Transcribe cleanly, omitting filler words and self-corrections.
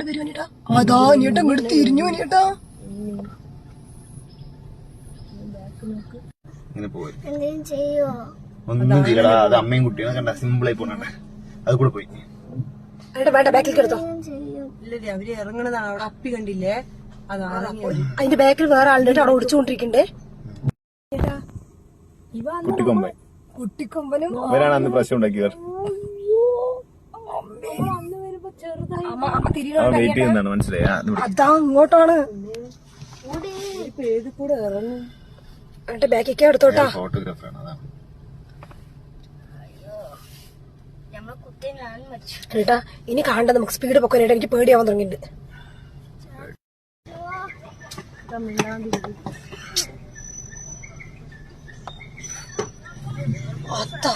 വരുവാനിട്ടാ. അതാ നീട്ടാ ഇങ്ങോട്ട് തിരിഞ്ഞു നീട്ടാ. ഒന്നും ചെയ്യടാ. അത് അമ്മയും കുട്ടിയും കണ്ട സിമ്പിൾ ആയി പോണേ. അത് കൂടെ പോയി വേണ്ട ബാക്കിൽ എടുത്തോ. ഇല്ലേ അവര് ഇറങ്ങണതാണ്. അവിടെ അപ്പി കണ്ടില്ലേ? അതാണ് അതിന്റെ ബാക്കിൽ വേറെ ആളുടെ അവിടെ ഓടിച്ചുകൊണ്ടിരിക്കണ്ടേ. കുട്ടിക്കൊമ്പനും അവരാണ് അന്ന് പ്രശ്നം ഉണ്ടാക്കിയവർ. വെയിറ്റ് ചെയ്യുന്നതാണ് മനസ്സിലായി. അതാ ഇങ്ങോട്ടാണ് ഏത് കൂടെ ഇറങ്ങും. എന്റെ ബാക്കിക്ക് എടുത്തോട്ടാ. ഫോട്ടോഗ്രാഫറാണ് അതാണ്. ഏട്ടാ ഇനി കാണണ്ട, നമുക്ക് സ്പീഡ് പൊക്കാനായിട്ട് എനിക്ക് പേടിയാവാൻ തുടങ്ങിയിട്ടുണ്ട്. അതാ